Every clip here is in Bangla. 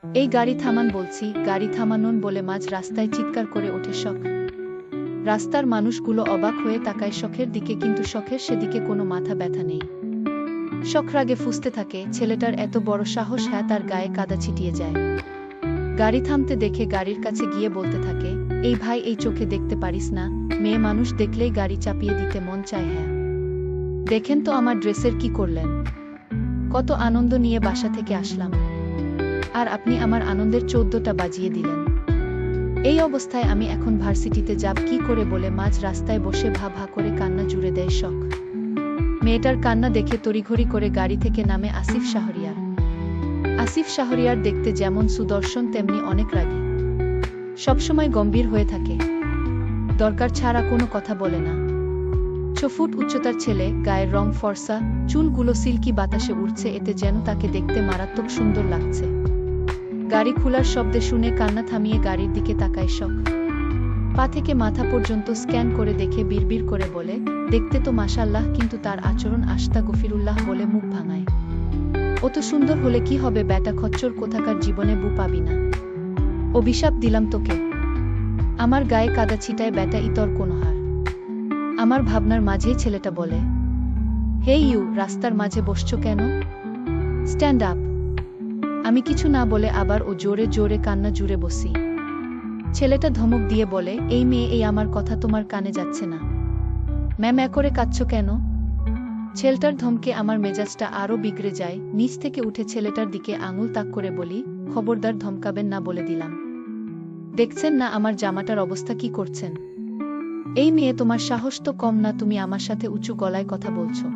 এই গাড়ি থামান বলছি, গাড়ি থামানোন বলে মাঝ রাস্তায় চিৎকার করে ওঠে শখ। রাস্তার মানুষগুলো অবাক হয়ে তাকায় শখের দিকে, কিন্তু শখের সেদিকে কোনো মাথা ব্যথা নেই। শখ রাগে ফুঁসতে থাকে, ছেলেটার এত বড় সাহস, হ্যাঁ তার গায়ে কাদা ছিটিয়ে যায়। গাড়ি থামতে দেখে গাড়ির কাছে গিয়ে বলতে থাকে, এই ভাই এই চোখে দেখতে পারিস না, মেয়ে মানুষ দেখলেই গাড়ি চাপিয়ে দিতে মন চায়। হ্যাঁ দেখেন তো আমার ড্রেসের কি করলেন, কত আনন্দ নিয়ে বাসা থেকে আসলাম, আর আপনি আমার আনন্দের 14টা বাজিয়ে দিলেন। এই অবস্থায় আমি এখন ভার্সিটিতে যাব কি করে বলে মাঝ রাস্তায় বসে ভা ভা করে কান্না জুড়ে দেয় শখ। মেয়েটার কান্না দেখে তড়িঘড়ি করে গাড়ি থেকে নামে আসিফ শাহরিয়ার। আসিফ শাহরিয়ার দেখতে যেমন সুদর্শন তেমনি অনেক রাগী, সবসময় গম্ভীর হয়ে থাকে, দরকার ছাড়া কোনো কথা বলে না। 6 ফুট উচ্চতার ছেলে, গায়ের রং ফর্সা, চুলগুলো সিল্কি বাতাসে উড়ছে, এতে যেন তাকে দেখতে মারাত্মক সুন্দর লাগছে। গাড়ি খোলার শব্দে শুনে কান্না থামিয়ে গাড়ির দিকে তাকায় শখ। পা থেকে মাথা পর্যন্ত স্ক্যান করে দেখে বিড়বিড় করে বলে, দেখতে তো মাশাআল্লাহ, কিন্তু তার আচরণ আস্তাগফিরুল্লাহ বলে মুখ ভাঙায়। অত সুন্দর হলে কি হবে ব্যাটা খচ্চর কোথাকার, জীবনে বউ পাবি না, অভিশাপ দিলাম তোকে। আমার গায়ে কাদা ছিটায় ব্যাটা, ইতর কোনো হার। আমার ভাবনার মাঝেই ছেলেটা বলে, হে ইউ, রাস্তার মাঝে বসছো কেন, স্ট্যান্ড আপ। আমি কিছু না বলে আবার ও জোরে জোরে কান্না জুড়ে বসি। ছেলেটা ধমক দিয়ে বলে, এই মেয়ে, এই আমার কথা তোমার কানে যাচ্ছে না, ম্যাম করে কাঁদছো কেন। ছেলেটার ধমকে আমার মেজাজটা আরো বিগড়ে যায়। নিচ থেকে উঠে ছেলেটার দিকে আঙুল তাক করে বলি, খবরদার ধমকাবেন না বলে দিলাম। দেখছেন না আমার জামাটার অবস্থা কি করছেন। এই মেয়ে, তোমার সাহস তো কম না, তুমি আমার সাথে উঁচু গলায় কথা বলছো।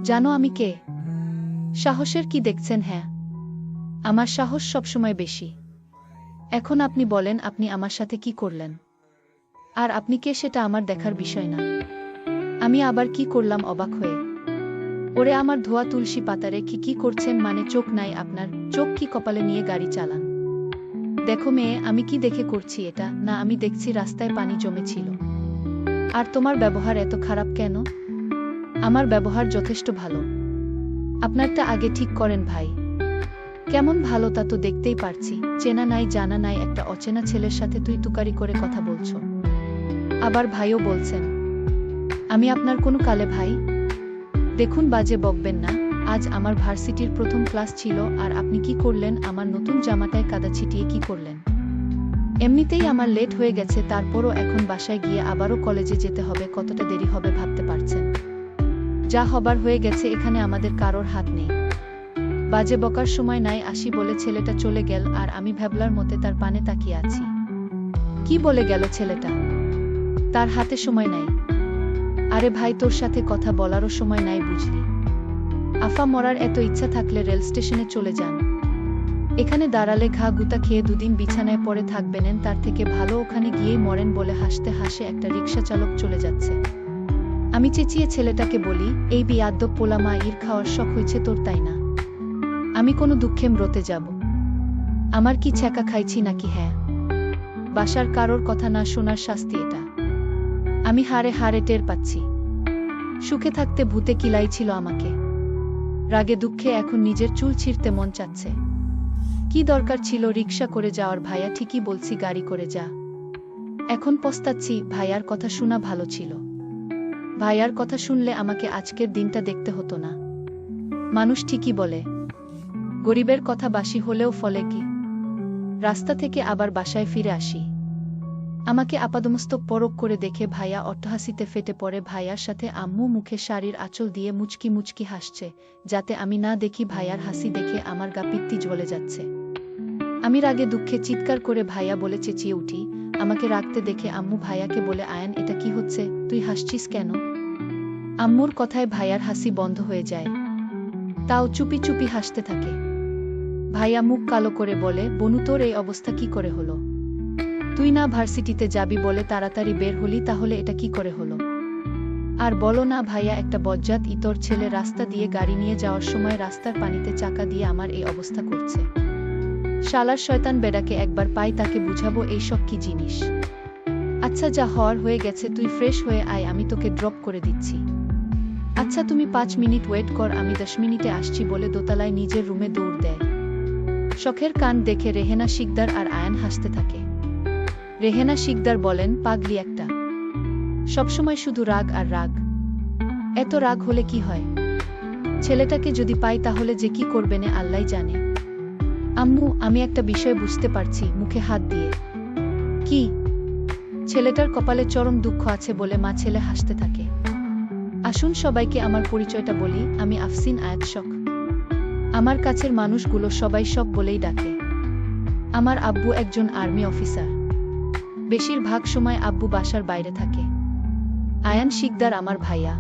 জানো আমি কে? সাহসের কি দেখছেন? হ্যাঁ, আমার সাহস সবসময় বেশি। এখন আপনি বলেন, আপনি আমার সাথে কি করলেন, আর আপনি কে সেটা আমার দেখার বিষয় না। আমি আবার কি করলাম অবাক হয়ে? ওরে আমার ধোয়া তুলসী পাতারে, কি করছেন, মানে চোখ নাই আপনার? চোখ কি কপালে নিয়ে গাড়ি চালান? দেখো মেয়ে, আমি কি দেখে করছি এটা? না, আমি দেখছি রাস্তায় পানি জমেছিল। আর তোমার ব্যবহার এত খারাপ কেন? আমার ব্যবহার যথেষ্ট ভালো। আপনারটা আগে ঠিক করেন ভাই। কেমন ভালো তা তো দেখতেই পারছি, চেনা নাই জানা নাই একটা অচেনা ছেলের সাথে তুই তুকারি করে কথা বলছো, আবার ভাইও বলছেন। আমি আপনার কোনো কালে ভাই? দেখুন, বাজে বকবেন না। আজ আমার ভার্সিটির প্রথম ক্লাস ছিল, আর আপনি কি করলেন? আমার নতুন জামাটায় কাদা ছিটিয়ে কি করলেন? এমনিতেই আমার লেট হয়ে গেছে, তারপরও এখন বাসায় গিয়ে আবারও কলেজে যেতে হবে, কতটা দেরি হবে ভাবতে পারছেন? যা হবার হয়ে গেছে, এখানে আমাদের কারোর হাত নেই। বাজে বকার সময় নাই, আসি বলে ছেলেটা চলে গেল, আর আমি ভ্যাবলার মতে তার পানে তাকিয়ে আছি। কি বলে গেল ছেলেটা? তার হাতে সময় নাই? আরে ভাই, তোর সাথে কথা বলারও সময় নাই বুঝলি? আফা মরার এত ইচ্ছা থাকলে রেল স্টেশনে চলে যান। এখানে দাঁড়ালে ঘা গুতা খেয়ে দুদিন বিছানায় পড়ে থাকবেন, তার থেকে ভালো ওখানে গিয়েই মরেন বলে হাসতে হাসে একটা রিকশা চালক চলে যাচ্ছে। আমি চেঁচিয়ে ছেলেটাকে বলি, এই বিয়াদ্দব পোলা, মা ইর খাওয়ার শখ হয়েছে তোর, তাই না? আমি কোনো দুঃখে মরতে যাব? আমার কি ছ্যাঁকা খাইছি নাকি? হ্যাঁ, বাসার কারোর কথা না শোনার শাস্তি এটা। আমি হারে হারে টের পাচ্ছি। সুখে থাকতে ভূতে কিলাইছিল আমাকে, রাগে দুঃখে এখন নিজের চুল ছিঁড়তে মন চাচ্ছে। কি দরকার ছিল রিকশা করে যাওয়ার? ভাইয়া ঠিকই বলছি, গাড়ি করে যা। এখন পস্তাচ্ছি, ভাইয়ার কথা শোনা ভালো ছিল। ভাইয়ার কথা শুনলে আমাকে আজকের দিনটা দেখতে হতো না। মানুষ ঠিকই বলে, গরিবের কথা বাসি হলেও ফলে কি। রাস্তা থেকে আবার বাসায় ফিরে আসি। আমাকে আপাদমস্তক পরক করে দেখে ভাইয়া অট্টহাসিতে ফেটে পড়ে। ভাইয়ার সাথে আম্মু মুখে শাড়ির আঁচল দিয়ে মুচকি মুচকি হাসছে, যাতে আমি না দেখি। ভাইয়ার হাসি দেখে আমার গা পিত্তি জ্বলে যাচ্ছে। আমি রাগে দুঃখে চিৎকার করে ভাইয়া বলে চেঁচিয়ে উঠি। আমাকে রাগতে দেখে আম্মু ভাইয়াকে বলে, আয়ান এটা কি হচ্ছে, তুই হাসছিস কেন? আম্মুর কথায় ভাইয়ার হাসি বন্ধ হয়ে যায়, তাও চুপি চুপি হাসতে থাকে। ভাইয়া মুখ কালো করে বলে, বনু তোর এই অবস্থা কি করে হলো? তুই না ভার্সিটিতে যাবি বলে তাড়াতাড়ি বের হলি, তাহলে এটা কি করে হলো? আর বলো না ভাইয়া, একটা বজ্জাত ইতর ছেলে রাস্তা দিয়ে গাড়ি নিয়ে যাওয়ার সময় রাস্তার পানিতে চাকা দিয়ে আমার এই অবস্থা করছে। শালার শয়তান বেডাকে একবার পাই, তাকে বুঝাবো এইসব কি জিনিস। আচ্ছা যা হওয়ার হয়ে গেছে, তুই ফ্রেশ হয়ে আয়, আমি তোকে ড্রপ করে দিচ্ছি। আচ্ছা তুমি 5 মিনিট ওয়েট কর, আমি 10 মিনিটে আসছি বলে দোতলায় নিজের রুমে দৌড় দেয়। শখের কাণ্ড দেখে রেহেনা শিকদার আর আয়ান হাসতে থাকে। রেহেনা শিকদার বলেন, পাগলি একটা, সবসময় শুধু রাগ আর রাগ। এত রাগ হলে কি হয়? ছেলেটাকে যদি পাই তাহলে যে কি করবেনে আল্লাহই জানে। আম্মু, আমি একটা বিষয় বুঝতে পারছি, মুখে হাত দিয়ে। কি? ছেলেটার কপালে চরম দুঃখ আছে বলে মা ছেলে হাসতে থাকে। আসুন সবাইকে আমার পরিচয়টা বলি, আমি আফসিন আয়াত শখ। আমার কাছের মানুষগুলো সবাই শখ বলেই ডাকে। আমার আব্বু একজন আর্মি অফিসার। বেশিরভাগ সময় আব্বু বাসার বাইরে থাকে। আয়ান শিকদার আমার ভাইয়া।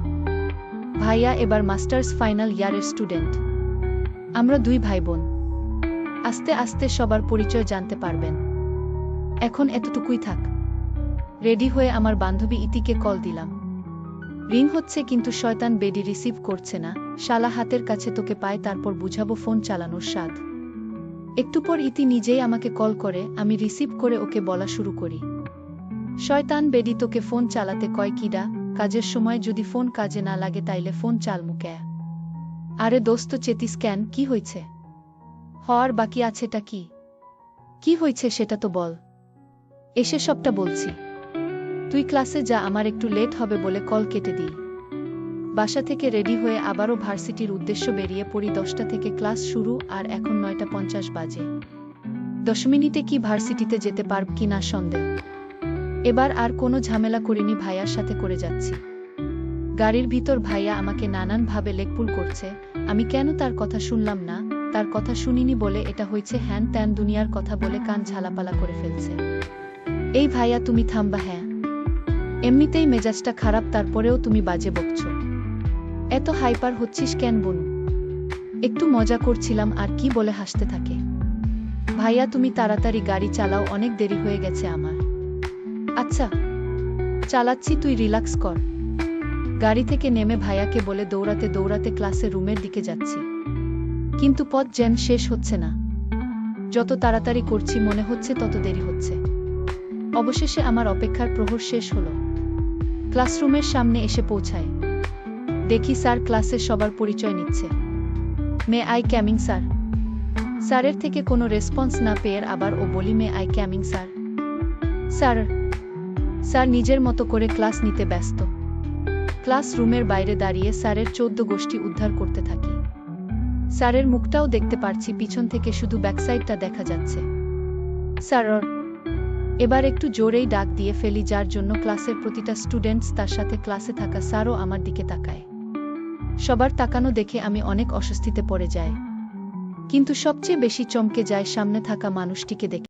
ভাইয়া এবার মাস্টার্স ফাইনাল ইয়ারের স্টুডেন্ট। আমরা দুই ভাই বোন। আস্তে আস্তে সবার পরিচয় জানতে পারবেন। এখন এতটুকুই থাক। রেডি হয়ে আমার বান্ধবী ইতিকে কল দিলাম। রিং হচ্ছে কিন্তু শয়তান বেডি রিসিভ করছে না। শালা হাতের কাছে তোকে পায় তারপর বুঝাবো ফোন চালানোর স্বাদ। একটু পর ইতি নিজেই আমাকে কল করে, আমি রিসিভ করে ওকে বলা শুরু করি। শয়তান বেডি তোকে ফোন চালাতে কয় কিডা? কাজের সময় যদি ফোন কাজে না লাগে তাইলে ফোন চালমু ক্যা? আরে দোস্ত চেতিস কেন, কি হয়েছে? হওয়ার বাকি আছেটা কি? কি হয়েছে সেটা তো বল। এসে সবটা বলছি। তুই ক্লাসে যা, আমার একটু লেট হবে বলে কল কেটে দিই। বাসা থেকে রেডি হয়ে আবারও ভার্সিটির উদ্দেশ্য বেরিয়ে পড়ি। 10টা থেকে ক্লাস শুরু আর এখন 9:50 বাজে। 10 মিনিটে কি ভার্সিটিতে যেতে পারব কি না সন্দেহ। এবার আর কোনো ঝামেলা করিনি, ভাইয়ার সাথে করে যাচ্ছি। গাড়ির ভিতর ভাইয়া আমাকে নানান ভাবে লেকপুল করছে। আমি কেন তার কথা শুনলাম না, তার কথা শুনিনি বলে এটা হয়েছে হ্যান ত্যান দুনিয়ার কথা বলে কান ঝালাপালা করে ফেলছে। এই ভাইয়া তুমি থামবা। হ্যাঁ, এমনিতেই মেজাজটা খারাপ, তারপরেও তুমি বাজে বকছো। এত হাইপার হচ্ছিস কেন বোন? একটু মজা করছিলাম। আর কি বলে হাসতে থাকে। ভাইয়া তুমি তাড়াতাড়ি গাড়ি চালাও, অনেক দেরি হয়ে গেছে আমার। আচ্ছা চালাচ্ছি, তুই রিল্যাক্স কর। গাড়ি থেকে নেমে ভাইয়াকে বলে দৌড়াতে দৌড়াতে ক্লাসের রুমের দিকে যাচ্ছি। কিন্তু পথ যেন শেষ হচ্ছে না। যত তাড়াতাড়ি করছি মনে হচ্ছে তত দেরি হচ্ছে। অবশেষে আমার অপেক্ষার প্রহর শেষ হলো। ক্লাসরুমের সামনে এসে পৌঁছায়। দেখি স্যার ক্লাসের সবার পরিচয় নিচ্ছে। May I coming sir? স্যারের থেকে কোনো রেসপন্স না পেয়ে আবার ও বলি may I coming sir? Sir sir নিজের মতো করে ক্লাস নিতে ব্যস্ত। ক্লাসরুমের বাইরে দাঁড়িয়ে স্যারের 14 গোষ্ঠী উদ্ধার করতে থাকি। স্যারের মুখটাও দেখতে পারছি, পিছন থেকে শুধু ব্যাকসাইডটা দেখা যাচ্ছে। স্যার এবার একটু জোরেই ডাক দিয়ে ফেলি, যার জন্য ক্লাসের প্রতিটা স্টুডেন্টস তার সাথে ক্লাসে থাকা স্যারও আমার দিকে তাকায়। সবার তাকানো দেখে আমি অনেক অস্বস্তিতে পড়ে যাই। কিন্তু সবচেয়ে বেশি চমকে যায় সামনে থাকা মানুষটিকে দেখে।